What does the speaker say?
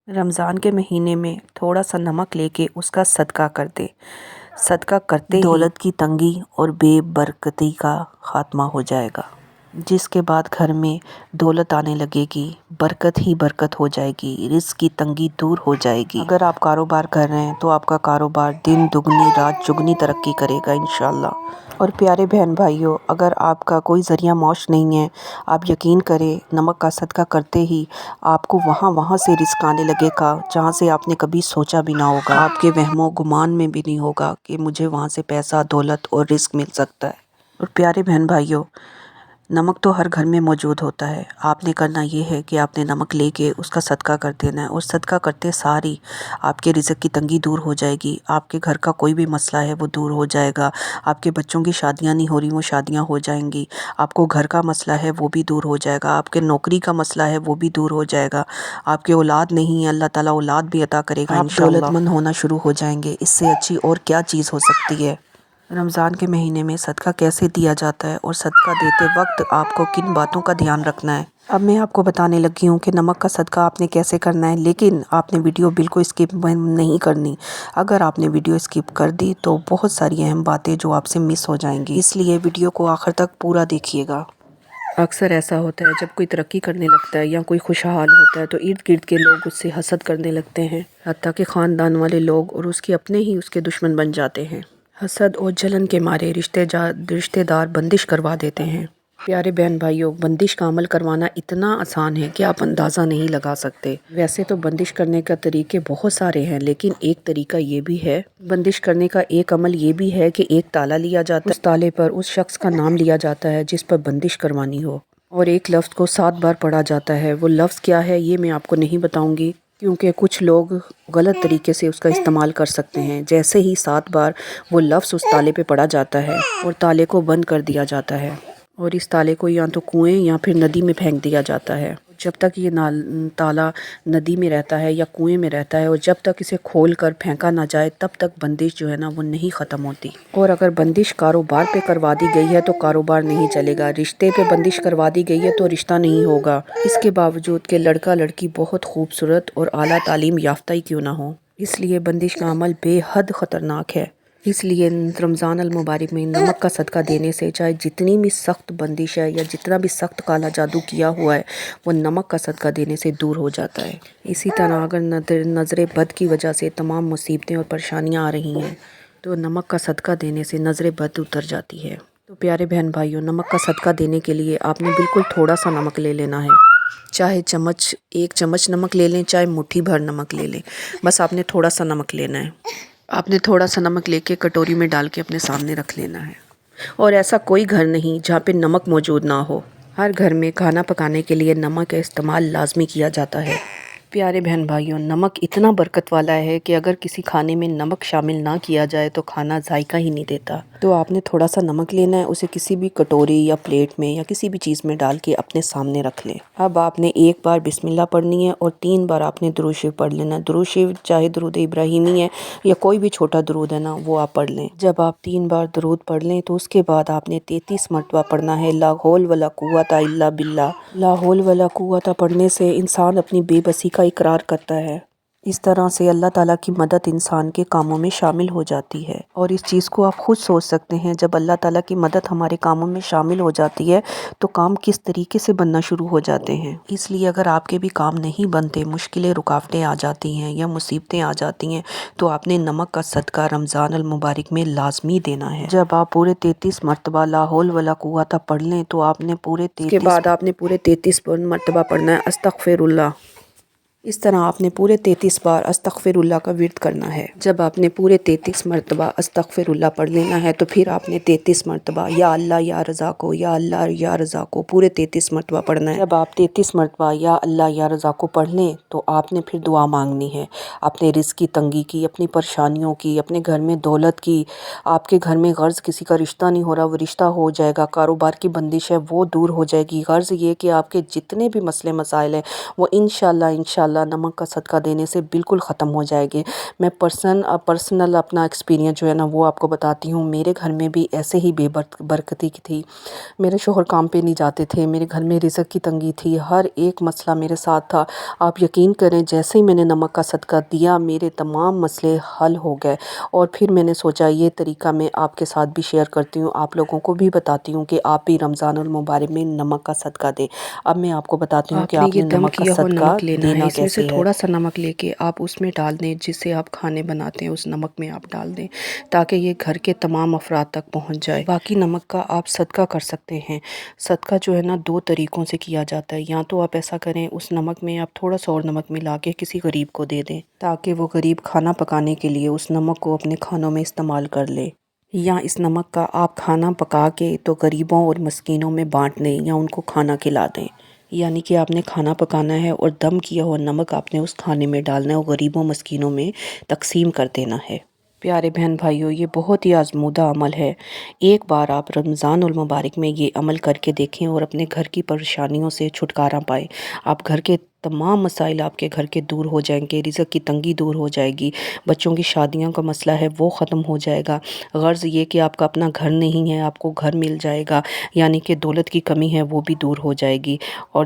رمضان کے مہینے میں تھوڑا سا نمک لے کے اس کا صدقہ کر دے۔ صدقہ کرتے ہی دولت کی تنگی اور بے برکتی کا خاتمہ ہو جائے گا، جس کے بعد گھر میں دولت آنے لگے گی، برکت ہی برکت ہو جائے گی، رزق کی تنگی دور ہو جائے گی۔ اگر آپ کاروبار کر رہے ہیں تو آپ کا کاروبار دن دگنی رات چگنی ترقی کرے گا انشاءاللہ۔ اور پیارے بہن بھائیوں، اگر آپ کا کوئی ذریعہ معاش نہیں ہے، آپ یقین کریں نمک کا صدقہ کرتے ہی آپ کو وہاں سے رزق آنے لگے گا جہاں سے آپ نے کبھی سوچا بھی نہ ہوگا، آپ کے وہم و گمان میں بھی نہیں ہوگا کہ مجھے وہاں سے پیسہ دولت اور رزق مل سکتا ہے۔ اور پیارے بہن بھائیوں، نمک تو ہر گھر میں موجود ہوتا ہے، آپ نے کرنا یہ ہے کہ آپ نے نمک لے کے اس کا صدقہ کر دینا ہے، اور صدقہ کرتے ساری آپ کے رزق کی تنگی دور ہو جائے گی، آپ کے گھر کا کوئی بھی مسئلہ ہے وہ دور ہو جائے گا، آپ کے بچوں کی شادیاں نہیں ہو رہی وہ شادیاں ہو جائیں گی، آپ کو گھر کا مسئلہ ہے وہ بھی دور ہو جائے گا، آپ کے نوکری کا مسئلہ ہے وہ بھی دور ہو جائے گا، آپ کے اولاد نہیں ہے اللہ تعالیٰ اولاد بھی عطا کرے گا انشاءاللہ، آپ دولت مند ہونا شروع ہو جائیں گے۔ اس سے اچھی اور کیا چیز ہو سکتی ہے؟ رمضان کے مہینے میں صدقہ کیسے دیا جاتا ہے اور صدقہ دیتے وقت آپ کو کن باتوں کا دھیان رکھنا ہے، اب میں آپ کو بتانے لگی ہوں کہ نمک کا صدقہ آپ نے کیسے کرنا ہے، لیکن آپ نے ویڈیو بالکل اسکپ نہیں کرنی۔ اگر آپ نے ویڈیو اسکپ کر دی تو بہت ساری اہم باتیں جو آپ سے مس ہو جائیں گی، اس لیے ویڈیو کو آخر تک پورا دیکھیے گا۔ اکثر ایسا ہوتا ہے جب کوئی ترقی کرنے لگتا ہے یا کوئی خوشحال ہوتا ہے تو ارد گرد کے لوگ اس سے حسد کرنے لگتے ہیں، حتیٰ کہ خاندان والے لوگ اور اس کے اپنے ہی اس کے دشمن بن جاتے ہیں۔ حسد اور جلن کے مارے رشتے دار بندش کروا دیتے ہیں۔ پیارے بہن بھائیوں، بندش کا عمل کروانا اتنا آسان ہے کہ آپ اندازہ نہیں لگا سکتے۔ ویسے تو بندش کرنے کا طریقے بہت سارے ہیں، لیکن ایک طریقہ یہ بھی ہے، بندش کرنے کا ایک عمل یہ بھی ہے کہ ایک تالا لیا جاتا ہے، اس تالے پر اس شخص کا نام لیا جاتا ہے جس پر بندش کروانی ہو، اور ایک لفظ کو 7 بار پڑھا جاتا ہے۔ وہ لفظ کیا ہے یہ میں آپ کو نہیں بتاؤں گی، کیونکہ کچھ لوگ غلط طریقے سے اس کا استعمال کر سکتے ہیں۔ جیسے ہی 7 بار وہ لفظ اس تالے پہ پڑھا جاتا ہے اور تالے کو بند کر دیا جاتا ہے، اور اس تالے کو یا تو کنویں یا پھر ندی میں پھینک دیا جاتا ہے۔ جب تک یہ تالا ندی میں رہتا ہے یا کنویں میں رہتا ہے اور جب تک اسے کھول کر پھینکا نہ جائے تب تک بندش جو ہے نا وہ نہیں ختم ہوتی۔ اور اگر بندش کاروبار پہ کروا دی گئی ہے تو کاروبار نہیں چلے گا، رشتے پہ بندش کروا دی گئی ہے تو رشتہ نہیں ہوگا، اس کے باوجود کہ لڑکا لڑکی بہت خوبصورت اور اعلیٰ تعلیم یافتہ ہی کیوں نہ ہو۔ اس لیے بندش کا عمل بے حد خطرناک ہے۔ اس لیے رمضان المبارک میں نمک کا صدقہ دینے سے چاہے جتنی بھی سخت بندش ہے یا جتنا بھی سخت کالا جادو کیا ہوا ہے وہ نمک کا صدقہ دینے سے دور ہو جاتا ہے۔ اسی طرح اگر نظر بد کی وجہ سے تمام مصیبتیں اور پریشانیاں آ رہی ہیں تو نمک کا صدقہ دینے سے نظر بد اتر جاتی ہے۔ تو پیارے بہن بھائیوں، نمک کا صدقہ دینے کے لیے آپ نے بالکل تھوڑا سا نمک لے لینا ہے، چاہے ایک چمچ نمک لے لیں، چاہے مٹھی بھر نمک لے لیں، بس آپ نے تھوڑا سا نمک لینا ہے۔ آپ نے تھوڑا سا نمک لے کے کٹوری میں ڈال کے اپنے سامنے رکھ لینا ہے، اور ایسا کوئی گھر نہیں جہاں پہ نمک موجود نہ ہو، ہر گھر میں کھانا پکانے کے لیے نمک کا استعمال لازمی کیا جاتا ہے۔ پیارے بہن بھائیوں، نمک اتنا برکت والا ہے کہ اگر کسی کھانے میں نمک شامل نہ کیا جائے تو کھانا ذائقہ ہی نہیں دیتا۔ تو آپ نے تھوڑا سا نمک لینا ہے، اسے کسی بھی کٹوری یا پلیٹ میں یا کسی بھی چیز میں ڈال کے اپنے سامنے رکھ لیں۔ اب آپ نے ایک بار بسم اللہ پڑھنی ہے اور 3 بار آپ نے درود شریف پڑھ لینا ہے۔ درود شریف چاہے درود ابراہیمی ہے یا کوئی بھی چھوٹا درود ہے نا وہ آپ پڑھ لیں۔ جب آپ 3 بار درود پڑھ لیں تو اس کے بعد آپ نے 33 مرتبہ پڑھنا ہے لا حول ولا قوت الا باللہ۔ لا حول ولا قوت پڑھنے سے انسان اپنی بے بسی کا اقرار کرتا ہے، اس طرح سے اللہ تعالیٰ کی مدد انسان کے کاموں میں شامل ہو جاتی ہے، اور اس چیز کو آپ خود سوچ سکتے ہیں جب اللہ تعالیٰ کی مدد ہمارے کاموں میں شامل ہو جاتی ہے تو کام کس طریقے سے بننا شروع ہو جاتے ہیں۔ اس لیے اگر آپ کے بھی کام نہیں بنتے، مشکلیں رکاوٹیں آ جاتی ہیں یا مصیبتیں آ جاتی ہیں تو آپ نے نمک کا صدقہ رمضان المبارک میں لازمی دینا ہے۔ جب آپ پورے 33 مرتبہ لا حول ولا قوت پڑھ لیں تو آپ نے پورے 33 کے بعد آپ نے پورے 33 مرتبہ پڑھنا ہے استغفر اللہ۔ اس طرح آپ نے پورے 33 بار استغفر اللہ کا ورد کرنا ہے۔ جب آپ نے پورے 33 مرتبہ استغفر اللہ پڑھ لینا ہے تو پھر آپ نے 33 مرتبہ یا اللہ یا رزاقو یا اللہ یا رزاقو پورے 33 مرتبہ پڑھنا ہے۔ جب آپ 33 مرتبہ یا اللہ یا رزاقو پڑھ لیں تو آپ نے پھر دعا مانگنی ہے، اپنے رزق کی تنگی کی، اپنی پریشانیوں کی، اپنے گھر میں دولت کی، آپ کے گھر میں غرض کسی کا رشتہ نہیں ہو رہا وہ رشتہ ہو جائے گا، کاروبار کی بندش ہے وہ دور ہو جائے گی، غرض یہ کہ آپ کے جتنے بھی مسئلے مسائل ہیں وہ انشاءاللہ انشاءاللہ نمک کا صدقہ دینے سے بالکل ختم ہو جائے گی۔ میں پرسنل اپنا ایکسپیرینس جو ہے نا وہ آپ کو بتاتی ہوں۔ میرے گھر میں بھی ایسے ہی بے برکتی کی تھی، میرے شوہر کام پہ نہیں جاتے تھے، میرے گھر میں رزق کی تنگی تھی، ہر ایک مسئلہ میرے ساتھ تھا۔ آپ یقین کریں جیسے ہی میں نے نمک کا صدقہ دیا میرے تمام مسئلے حل ہو گئے، اور پھر میں نے سوچا یہ طریقہ میں آپ کے ساتھ بھی شیئر کرتی ہوں، آپ لوگوں کو بھی بتاتی ہوں کہ آپ بھی رمضان المبارک میں نمک کا صدقہ دیں۔ اب میں آپ کو بتاتی ہوں کہ آپ نے نمک کا صدقہ دینا اس میں سے کیسے ہے۔ تھوڑا سا نمک لے کے آپ اس میں ڈال دیں، جس سے آپ کھانے بناتے ہیں اس نمک میں آپ ڈال دیں تاکہ یہ گھر کے تمام افراد تک پہنچ جائے۔ باقی نمک کا آپ صدقہ کر سکتے ہیں۔ صدقہ جو ہے نا 2 طریقوں سے کیا جاتا ہے، یا تو آپ ایسا کریں اس نمک میں آپ تھوڑا سا اور نمک ملا کے کسی غریب کو دے دیں تاکہ وہ غریب کھانا پکانے کے لیے اس نمک کو اپنے کھانوں میں استعمال کر لے، یا اس نمک کا آپ کھانا پکا کے تو غریبوں اور مسکینوں میں بانٹ دیں یا ان کو کھانا کھلا دیں۔ یعنی کہ آپ نے کھانا پکانا ہے اور دم کیا ہوا نمک آپ نے اس کھانے میں ڈالنا ہے اور غریبوں مسکینوں میں تقسیم کر دینا ہے۔ پیارے بہن بھائیوں، یہ بہت ہی آزمودہ عمل ہے۔ ایک بار آپ رمضان المبارک میں یہ عمل کر کے دیکھیں اور اپنے گھر کی پریشانیوں سے چھٹکارا پائیں۔ آپ گھر کے تمام مسائل آپ کے گھر کے دور ہو جائیں گے، رزق کی تنگی دور ہو جائے گی، بچوں کی شادیوں کا مسئلہ ہے وہ ختم ہو جائے گا، غرض یہ کہ آپ کا اپنا گھر نہیں ہے آپ کو گھر مل جائے گا، یعنی کہ دولت کی کمی ہے وہ بھی دور ہو جائے گی، اور